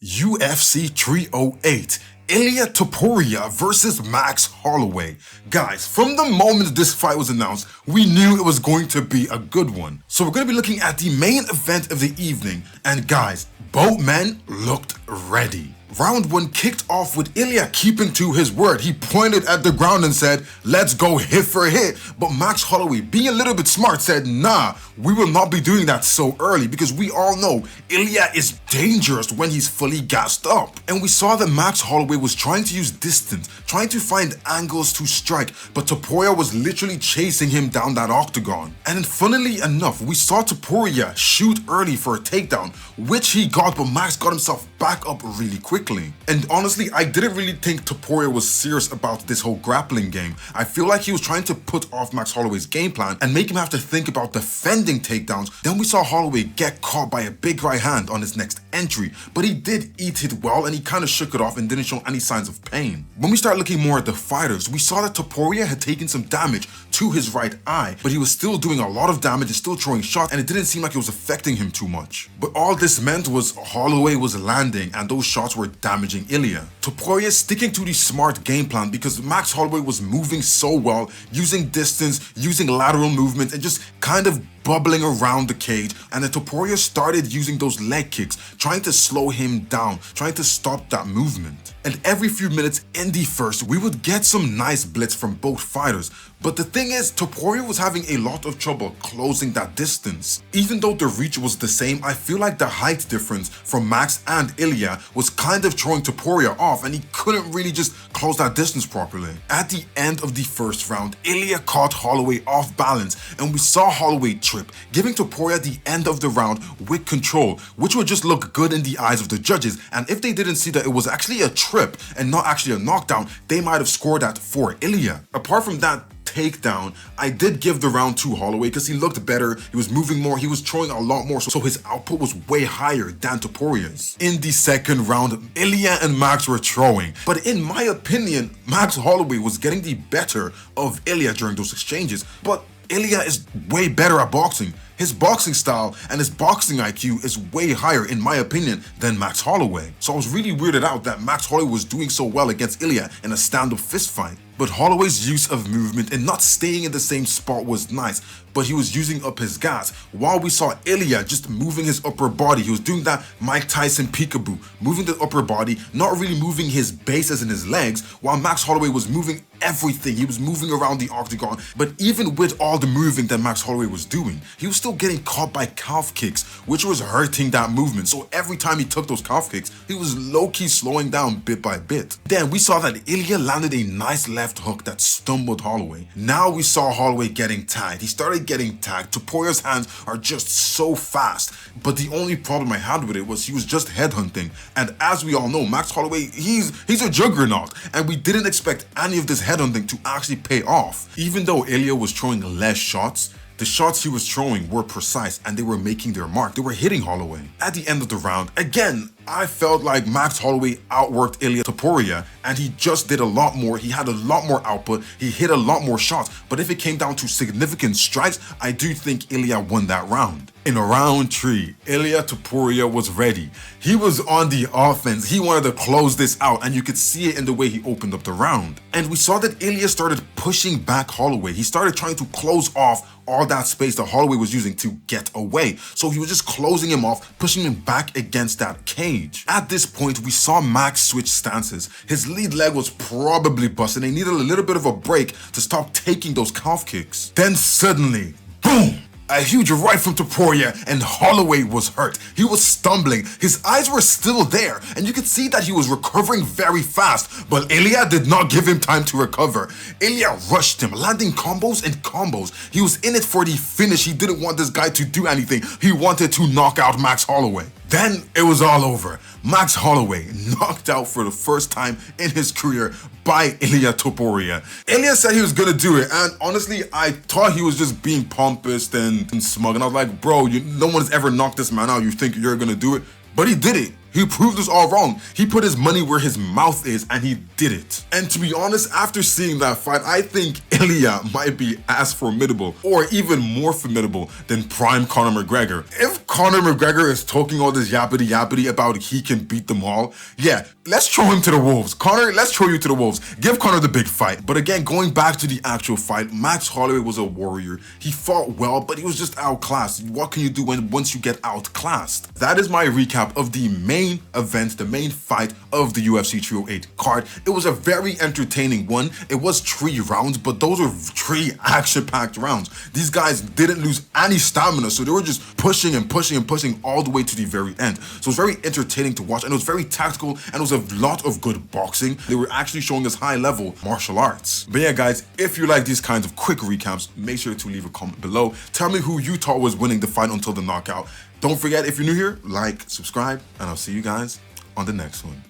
UFC 308, Ilia Topuria versus Max Holloway. Guys, from the moment this fight was announced, we knew it was going to be a good one. So we're going to be looking at the main event of the evening, and guys, both men looked ready. Round 1 kicked off with Ilia keeping to his word. He pointed at the ground and said, "Let's go hit for hit." But Max Holloway, being a little bit smart, said, "Nah, we will not be doing that so early because we all know Ilia is dangerous when he's fully gassed up." And we saw that Max Holloway was trying to use distance, trying to find angles to strike, but Topuria was literally chasing him down that octagon. And then funnily enough, we saw Topuria shoot early for a takedown, which he got, but Max got himself back up really quickly. And honestly, I didn't really think Topuria was serious about this whole grappling game. I feel like he was trying to put off Max Holloway's game plan and make him have to think about defending takedowns. Then we saw Holloway get caught by a big right hand on his next entry, but he did eat it well and he kind of shook it off and didn't show any signs of pain. When we start looking more at the fighters, we saw that Topuria had taken some damage to his right eye, but he was still doing a lot of damage and still throwing shots, and it didn't seem like it was affecting him too much. But all this meant was Holloway was landing and those shots were damaging Ilia. Topuria sticking to the smart game plan because Max Holloway was moving so well, using distance, using lateral movement, and just kind of bubbling around the cage, and then Topuria started using those leg kicks, trying to slow him down, trying to stop that movement. And every few minutes in the first, we would get some nice blitz from both fighters. But the thing is, Topuria was having a lot of trouble closing that distance. Even though the reach was the same, I feel like the height difference from Max and Ilia was kind of throwing Topuria off, and he couldn't really just close that distance properly. At the end of the first round, Ilia caught Holloway off balance, and we saw Holloway trip, giving Topuria the end of the round with control, which would just look good in the eyes of the judges. And if they didn't see that it was actually a trip and not actually a knockdown, they might have scored that for Ilia. Apart from that takedown, I did give the round to Holloway because he looked better, he was moving more, he was throwing a lot more, so his output was way higher than Topuria's. In the second round, Ilia and Max were throwing, but in my opinion, Max Holloway was getting the better of Ilia during those exchanges, but Ilia is way better at boxing. His boxing style and his boxing IQ is way higher, in my opinion, than Max Holloway. So I was really weirded out that Max Holloway was doing so well against Ilia in a stand-up fist fight. But Holloway's use of movement and not staying in the same spot was nice, but he was using up his gas, while we saw Ilia just moving his upper body. He was doing that Mike Tyson peekaboo, moving the upper body, not really moving his base as in his legs, while Max Holloway was moving everything. He was moving around the octagon, but even with all the moving that Max Holloway was doing, he was still getting caught by calf kicks, which was hurting that movement. So every time he took those calf kicks, he was low-key slowing down bit by bit. Then we saw that Ilia landed a nice left hook that stumbled Holloway. Now we saw Holloway getting tagged. He started getting tagged. Topuria's hands are just so fast, but the only problem I had with it was he was just headhunting. And as we all know, Max Holloway, he's a juggernaut, and we didn't expect any of this headhunting to actually pay off. Even though Ilia was throwing less shots, the shots he was throwing were precise and they were making their mark. They were hitting Holloway. At the end of the round, again, I felt like Max Holloway outworked Ilia Topuria, and he just did a lot more. He had a lot more output. He hit a lot more shots. But if it came down to significant strikes, I do think Ilia won that round. In round 3, Ilia Topuria was ready. He was on the offense. He wanted to close this out, and you could see it in the way he opened up the round. And we saw that Ilia started pushing back Holloway. He started trying to close off all that space that Holloway was using to get away. So he was just closing him off, pushing him back against that cage. At this point, we saw Max switch stances. His lead leg was probably busted. He needed a little bit of a break to stop taking those calf kicks. Then suddenly, boom! A huge right from Topuria, and Holloway was hurt. He was stumbling. His eyes were still there, and you could see that he was recovering very fast, but Ilia did not give him time to recover. Ilia rushed him, landing combos and combos. He was in it for the finish. He didn't want this guy to do anything. He wanted to knock out Max Holloway. Then it was all over. Max Holloway knocked out for the first time in his career by Ilia Topuria. Ilia said he was gonna do it, and honestly, I thought he was just being pompous and smug, and I was like, bro, no one has ever knocked this man out. You think you're gonna do it? But he did it. He proved us all wrong. He put his money where his mouth is, and he did it. And to be honest, after seeing that fight, I think Ilia might be as formidable, or even more formidable than prime Conor McGregor. If Conor McGregor is talking all this yappity about he can beat them all, yeah, let's throw him to the wolves. Conor, let's throw you to the wolves. Give Conor the big fight. But again, going back to the actual fight, Max Holloway was a warrior. He fought well, but he was just outclassed. What can you do once you get outclassed? That is my recap of the main event, the main fight of the UFC 308 card. It was a very entertaining one. It was 3 rounds, but those were 3 action-packed rounds. These guys didn't lose any stamina, so they were just pushing and pushing and pushing all the way to the very end. So it was very entertaining to watch, and it was very tactical, and it was a lot of good boxing. They were actually showing us high-level martial arts. But yeah, guys, if you like these kinds of quick recaps, make sure to leave a comment below. Tell me who you thought was winning the fight until the knockout. Don't forget, if you're new here, like, subscribe, and I'll see you guys on the next one.